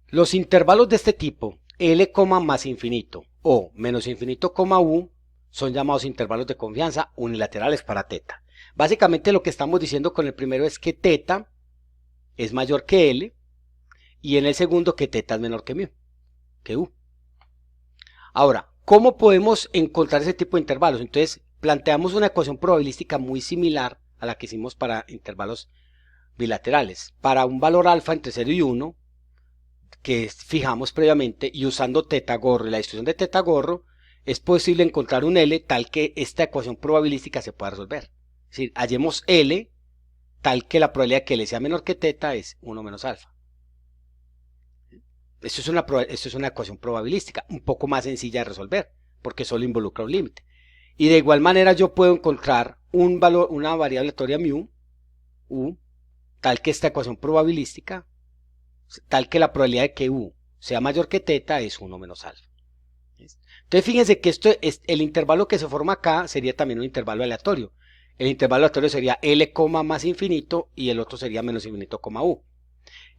Los intervalos de este tipo, L, más infinito o menos infinito, U, son llamados intervalos de confianza unilaterales para teta. Básicamente lo que estamos diciendo con el primero es que teta es mayor que L y en el segundo que teta es menor que U. Ahora, ¿cómo podemos encontrar ese tipo de intervalos? Entonces, planteamos una ecuación probabilística muy similar a la que hicimos para intervalos bilaterales. Para un valor alfa entre 0 y 1, que fijamos previamente, y usando teta gorro y la distribución de teta gorro, es posible encontrar un L tal que esta ecuación probabilística se pueda resolver. Es decir, hallemos L tal que la probabilidad de que L sea menor que teta es 1 menos alfa. Esto es una ecuación probabilística, un poco más sencilla de resolver, porque solo involucra un límite. Y de igual manera yo puedo encontrar un valor, una variable aleatoria mu, u, tal que esta ecuación probabilística, tal que la probabilidad de que u sea mayor que teta es 1 menos alfa. Entonces fíjense que esto es, el intervalo que se forma acá sería también un intervalo aleatorio. El intervalo aleatorio sería L, más infinito y el otro sería menos infinito, u.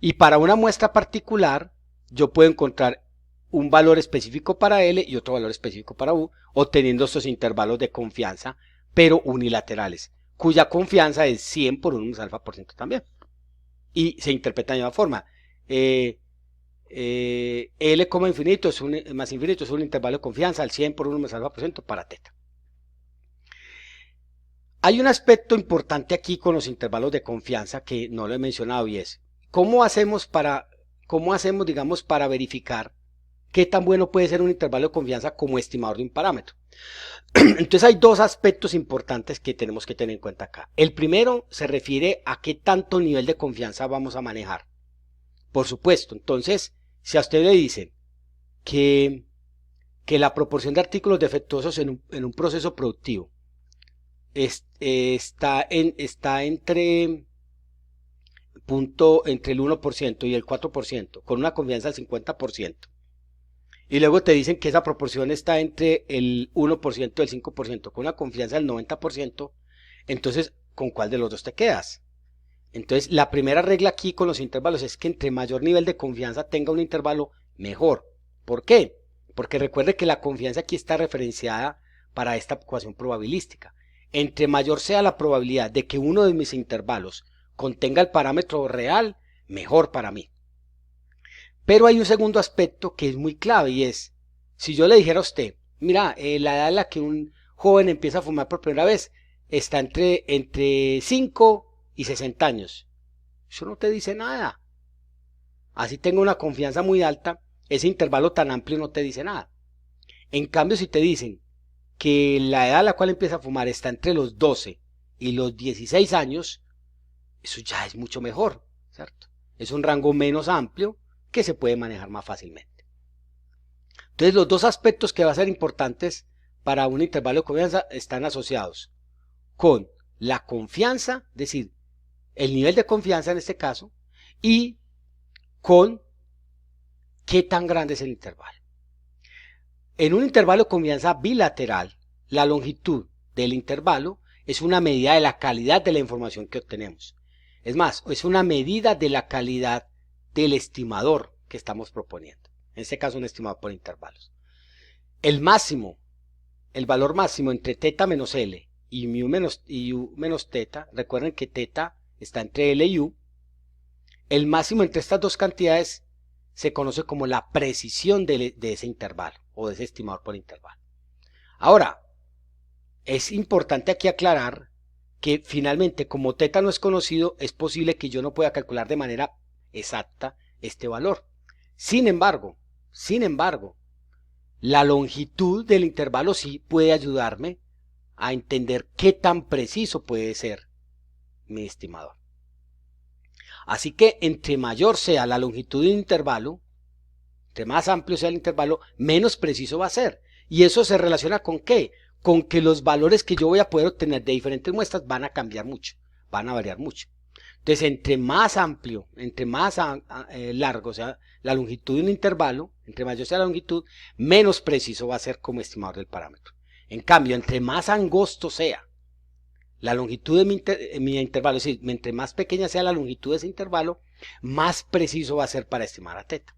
Y para una muestra particular, yo puedo encontrar un valor específico para L y otro valor específico para U, obteniendo estos intervalos de confianza, pero unilaterales, cuya confianza es 100 por 1 menos alfa por ciento también. Y se interpreta de la misma forma. L, infinito es más infinito es un intervalo de confianza al 100 por 1 menos alfa por ciento para teta. Hay un aspecto importante aquí con los intervalos de confianza que no lo he mencionado y es, ¿cómo hacemos, digamos, para verificar qué tan bueno puede ser un intervalo de confianza como estimador de un parámetro? Entonces hay dos aspectos importantes que tenemos que tener en cuenta acá. El primero se refiere a qué tanto nivel de confianza vamos a manejar. Por supuesto, entonces, si a usted le dicen que la proporción de artículos defectuosos en un proceso productivo está entre el 1% y el 4%, con una confianza del 50%. Y luego te dicen que esa proporción está entre el 1% y el 5%, con una confianza del 90%. Entonces, ¿con cuál de los dos te quedas? Entonces, la primera regla aquí con los intervalos es que entre mayor nivel de confianza tenga un intervalo, mejor. ¿Por qué? Porque recuerde que la confianza aquí está referenciada para esta ecuación probabilística. Entre mayor sea la probabilidad de que uno de mis intervalos contenga el parámetro real, mejor para mí. Pero hay un segundo aspecto que es muy clave y es, si yo le dijera a usted, mira, la edad en la que un joven empieza a fumar por primera vez está entre 5 y 60 años. Eso no te dice nada. Así tengo una confianza muy alta, ese intervalo tan amplio no te dice nada. En cambio, si te dicen que la edad a la cual empieza a fumar está entre los 12 y los 16 años, eso ya es mucho mejor, ¿cierto? Es un rango menos amplio que se puede manejar más fácilmente. Entonces, los dos aspectos que van a ser importantes para un intervalo de confianza están asociados con la confianza, es decir, el nivel de confianza en este caso, y con qué tan grande es el intervalo. En un intervalo de confianza bilateral, la longitud del intervalo es una medida de la calidad de la información que obtenemos. Es más, es una medida de la calidad del estimador que estamos proponiendo. En este caso, un estimador por intervalos. El valor máximo entre teta menos L y U menos teta, recuerden que teta está entre L y U, el máximo entre estas dos cantidades se conoce como la precisión de ese intervalo o de ese estimador por intervalo. Ahora, es importante aquí aclarar que finalmente, como teta no es conocido, es posible que yo no pueda calcular de manera exacta este valor. Sin embargo, la longitud del intervalo sí puede ayudarme a entender qué tan preciso puede ser mi estimador. Así que entre mayor sea la longitud de un intervalo, entre más amplio sea el intervalo, menos preciso va a ser. ¿Y eso se relaciona con qué? Con que los valores que yo voy a poder obtener de diferentes muestras van a cambiar mucho, van a variar mucho. Entonces, entre más amplio, entre más largo sea la longitud de un intervalo, entre mayor sea la longitud, menos preciso va a ser como estimador del parámetro. En cambio, entre más angosto sea la longitud de mi intervalo, es decir, entre más pequeña sea la longitud de ese intervalo, más preciso va a ser para estimar a teta.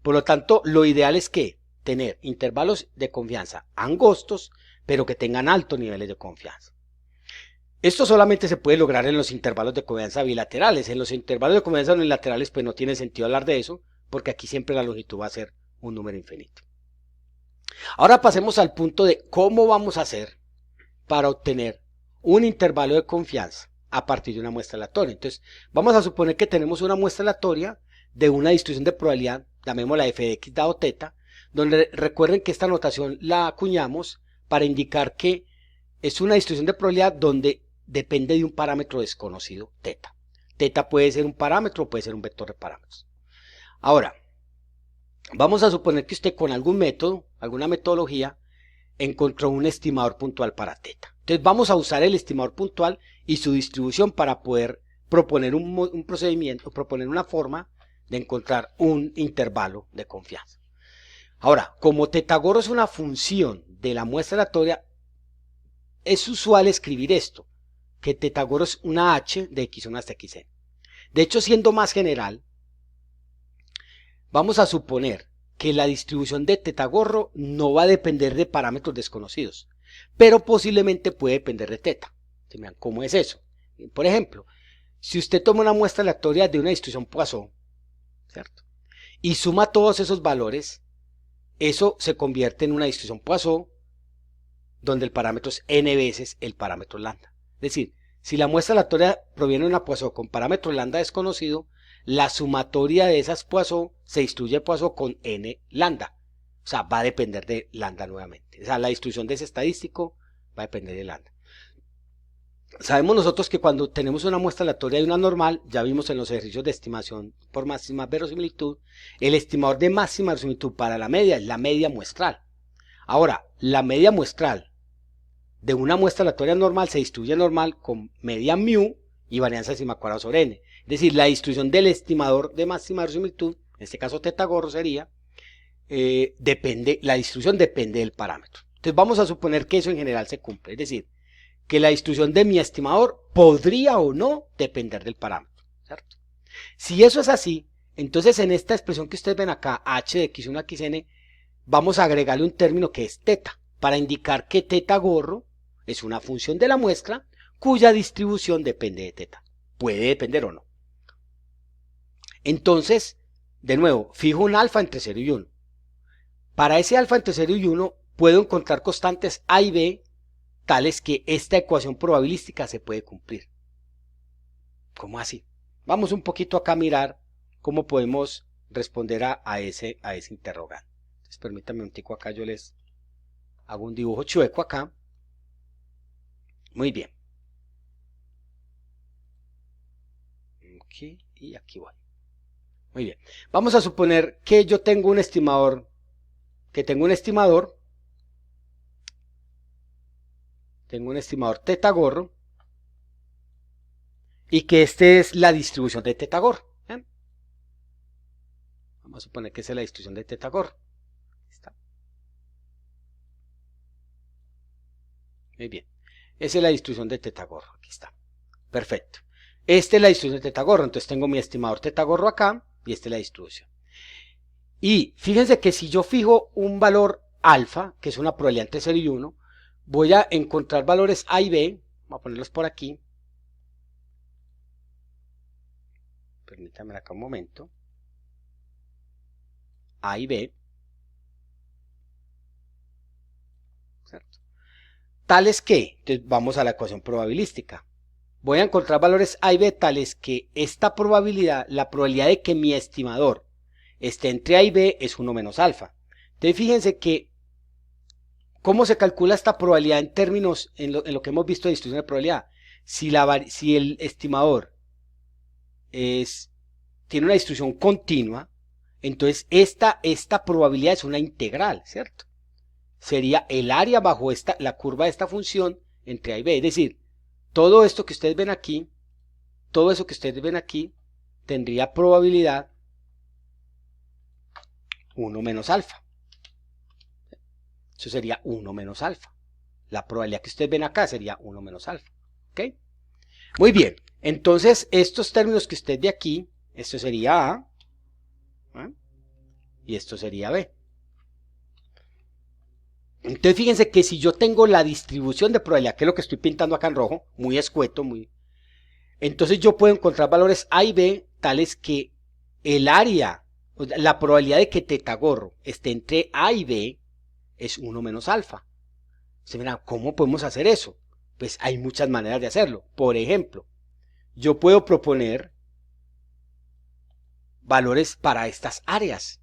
Por lo tanto, lo ideal es que tener intervalos de confianza angostos, pero que tengan altos niveles de confianza. Esto solamente se puede lograr en los intervalos de confianza bilaterales. En los intervalos de confianza unilaterales, pues no tiene sentido hablar de eso, porque aquí siempre la longitud va a ser un número infinito. Ahora pasemos al punto de cómo vamos a hacer para obtener un intervalo de confianza a partir de una muestra aleatoria. Entonces, vamos a suponer que tenemos una muestra aleatoria de una distribución de probabilidad, llamémosla f de x dado θ, donde recuerden que esta notación la acuñamos para indicar que es una distribución de probabilidad donde depende de un parámetro desconocido, θ. θ puede ser un parámetro o puede ser un vector de parámetros. Ahora, vamos a suponer que usted con algún método, alguna metodología, encontró un estimador puntual para θ. Entonces vamos a usar el estimador puntual y su distribución para poder proponer un procedimiento, proponer una forma de encontrar un intervalo de confianza. Ahora, como θ-gorro es una función de la muestra aleatoria, es usual escribir esto, que θ-gorro es una h de x1 hasta xn. De hecho, siendo más general, vamos a suponer que la distribución de θ-gorro no va a depender de parámetros desconocidos, pero posiblemente puede depender de θ. ¿Cómo es eso? Por ejemplo, si usted toma una muestra aleatoria de una distribución Poisson, ¿cierto?, y suma todos esos valores, eso se convierte en una distribución Poisson donde el parámetro es n veces el parámetro lambda. Es decir, si la muestra aleatoria proviene de una Poisson con parámetro lambda desconocido, la sumatoria de esas Poisson se distribuye Poisson con n lambda. O sea, va a depender de lambda nuevamente. O sea, la distribución de ese estadístico va a depender de lambda. Sabemos nosotros que cuando tenemos una muestra aleatoria y una normal, ya vimos en los ejercicios de estimación por máxima verosimilitud, el estimador de máxima verosimilitud para la media es la media muestral. Ahora, la media muestral de una muestra aleatoria normal se distribuye normal con media mu y varianza décima cuadrada sobre n. Es decir, la distribución del estimador de máxima verosimilitud, en este caso θ-gorro sería, la distribución depende del parámetro. Entonces vamos a suponer que eso en general se cumple, es decir, que la distribución de mi estimador podría o no depender del parámetro, ¿cierto? Si eso es así, entonces en esta expresión que ustedes ven acá, h de x1 a xn, vamos a agregarle un término que es θ, para indicar que θ-gorro es una función de la muestra cuya distribución depende de θ. Puede depender o no. Entonces, de nuevo, fijo un alfa entre 0 y 1. Para ese alfa entre 0 y 1 puedo encontrar constantes a y b tales que esta ecuación probabilística se puede cumplir. ¿Cómo así? Vamos un poquito acá a mirar cómo podemos responder a ese interrogante. Entonces, permítanme un tico acá, yo les hago un dibujo chueco acá. Muy bien. Aquí y aquí voy. Muy bien. Vamos a suponer que yo tengo un estimador, θ-gorro, y que este es la distribución de θ-gorro. Vamos a suponer que esa es la distribución de θ-gorro. Muy bien. Esa es la distribución de θ-gorro. Aquí está. Perfecto. Esta es la distribución de θ-gorro. Entonces tengo mi estimador θ-gorro acá y esta es la distribución. Y fíjense que si yo fijo un valor alfa, que es una probabilidad entre 0 y 1, voy a encontrar valores a y b. Voy a ponerlos por aquí. Permítanme acá un momento. A y b. ¿Cierto? Tales que, entonces vamos a la ecuación probabilística. Voy a encontrar valores a y b tales que esta probabilidad, la probabilidad de que mi estimador esté entre a y b es 1 menos alfa. Entonces fíjense que, ¿cómo se calcula esta probabilidad en términos, en lo que hemos visto de distribución de probabilidad? Si el estimador tiene una distribución continua, entonces esta probabilidad es una integral, ¿cierto? Sería el área bajo la curva de esta función entre a y b. Es decir, todo esto que ustedes ven aquí, tendría probabilidad 1 menos alfa. Eso sería 1 menos alfa. La probabilidad que ustedes ven acá sería 1 menos alfa. ¿Ok? Muy bien. Entonces, estos términos que usted ve aquí, esto sería A, y esto sería B. Entonces fíjense que si yo tengo la distribución de probabilidad, que es lo que estoy pintando acá en rojo, muy escueto, entonces yo puedo encontrar valores A y B tales que el área, la probabilidad de que teta gorro esté entre A y B es 1 menos alfa. Ustedes dirán, ¿cómo podemos hacer eso? Pues hay muchas maneras de hacerlo. Por ejemplo, yo puedo proponer valores para estas áreas.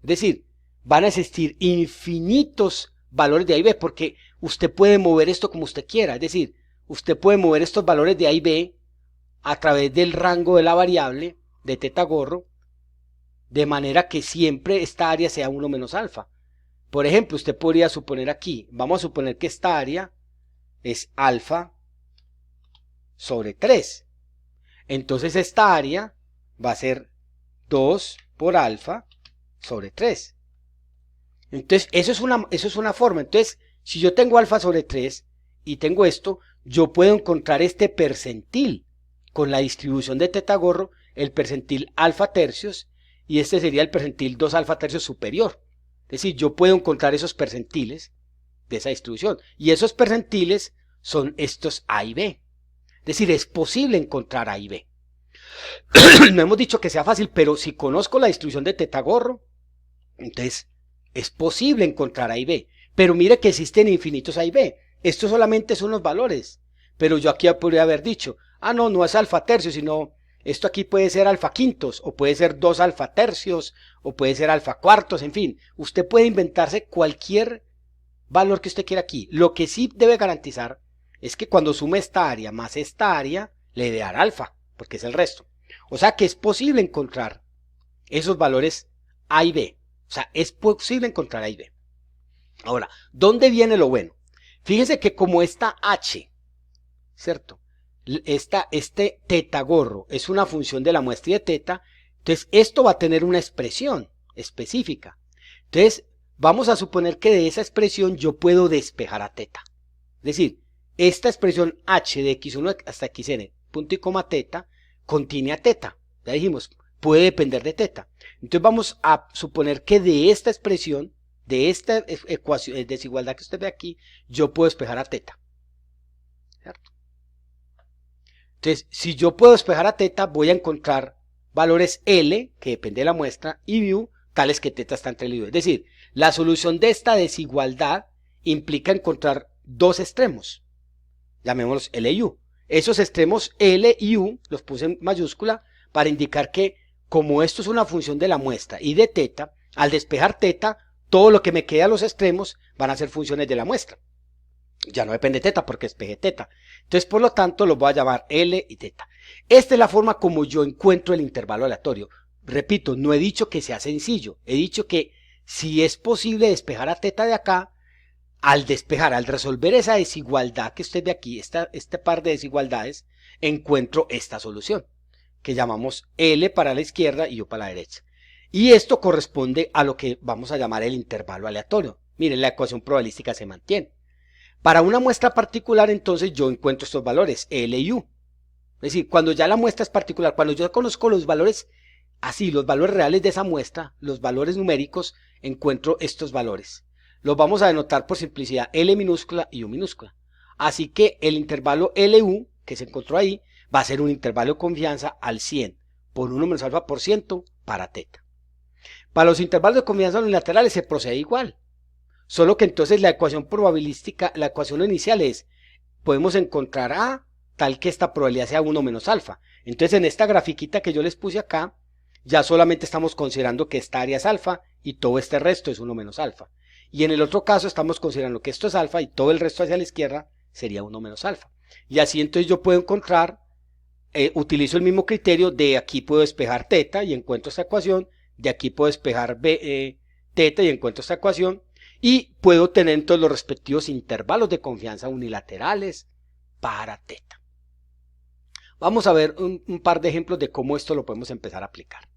Es decir, van a existir infinitos valores de A y B, porque usted puede mover esto como usted quiera. Es decir, usted puede mover estos valores de A y B a través del rango de la variable de teta gorro, de manera que siempre esta área sea 1 menos alfa. Por ejemplo, usted podría suponer aquí, vamos a suponer que esta área es alfa sobre 3. Entonces esta área va a ser 2 por alfa sobre 3. Entonces eso es una forma. Entonces, si yo tengo alfa sobre 3 y tengo esto, yo puedo encontrar este percentil con la distribución de teta gorro, el percentil alfa tercios, y este sería el percentil 2 alfa tercios superior. Es decir, yo puedo encontrar esos percentiles de esa distribución, y esos percentiles son estos A y B. Es decir, es posible encontrar A y B. No hemos dicho que sea fácil, pero si conozco la distribución de teta gorro, entonces es posible encontrar A y B. Pero mire que existen infinitos A y B. Estos solamente son los valores. Pero yo aquí podría haber dicho, no es alfa tercio, sino esto aquí puede ser alfa quintos, o puede ser 2 alfa tercios, o puede ser alfa cuartos, en fin. Usted puede inventarse cualquier valor que usted quiera aquí. Lo que sí debe garantizar es que cuando sume esta área más esta área, le dé alfa, porque es el resto. O sea que es posible encontrar esos valores A y B. O sea, es posible encontrar A y B. Ahora, ¿dónde viene lo bueno? Fíjense que como esta H, ¿cierto? Este teta gorro es una función de la muestra de teta, entonces esto va a tener una expresión específica. Entonces, vamos a suponer que de esa expresión yo puedo despejar a teta. Es decir, esta expresión h de x1 hasta xn, punto y coma teta, contiene a teta. Ya dijimos, puede depender de teta. Entonces vamos a suponer que de esta expresión, de esta ecuación, desigualdad que usted ve aquí, yo puedo despejar a teta. ¿Cierto? Entonces, si yo puedo despejar a teta, voy a encontrar valores L, que depende de la muestra, y mu, tales que teta está entre L y U. Es decir, la solución de esta desigualdad implica encontrar dos extremos, llamémoslos L y U. Esos extremos L y U los puse en mayúscula para indicar que como esto es una función de la muestra y de teta, al despejar teta, todo lo que me queda a los extremos van a ser funciones de la muestra. Ya no depende de teta porque despejé teta. Entonces, por lo tanto, los voy a llamar L y teta. Esta es la forma como yo encuentro el intervalo aleatorio. Repito, no he dicho que sea sencillo. He dicho que si es posible despejar a teta de acá, al resolver esa desigualdad que usted ve aquí, este par de desigualdades, encuentro esta solución, que llamamos L para la izquierda y U para la derecha. Y esto corresponde a lo que vamos a llamar el intervalo aleatorio. Miren, la ecuación probabilística se mantiene. Para una muestra particular, entonces, yo encuentro estos valores, L y U. Es decir, cuando ya la muestra es particular, cuando yo conozco los valores, así, los valores reales de esa muestra, los valores numéricos, encuentro estos valores. Los vamos a denotar por simplicidad, L minúscula y U minúscula. Así que el intervalo LU, que se encontró ahí, va a ser un intervalo de confianza al 100 por 1 menos alfa por ciento para teta. Para los intervalos de confianza unilaterales se procede igual. Solo que entonces la ecuación probabilística, la ecuación inicial es, podemos encontrar A tal que esta probabilidad sea 1 menos alfa. Entonces en esta grafiquita que yo les puse acá, ya solamente estamos considerando que esta área es alfa y todo este resto es 1 menos alfa. Y en el otro caso estamos considerando que esto es alfa y todo el resto hacia la izquierda sería 1 menos alfa. Y así entonces yo puedo encontrar, utilizo el mismo criterio, de aquí puedo despejar teta y encuentro esta ecuación, de aquí puedo despejar teta y encuentro esta ecuación, y puedo tener entonces los respectivos intervalos de confianza unilaterales para teta. Vamos a ver un par de ejemplos de cómo esto lo podemos empezar a aplicar.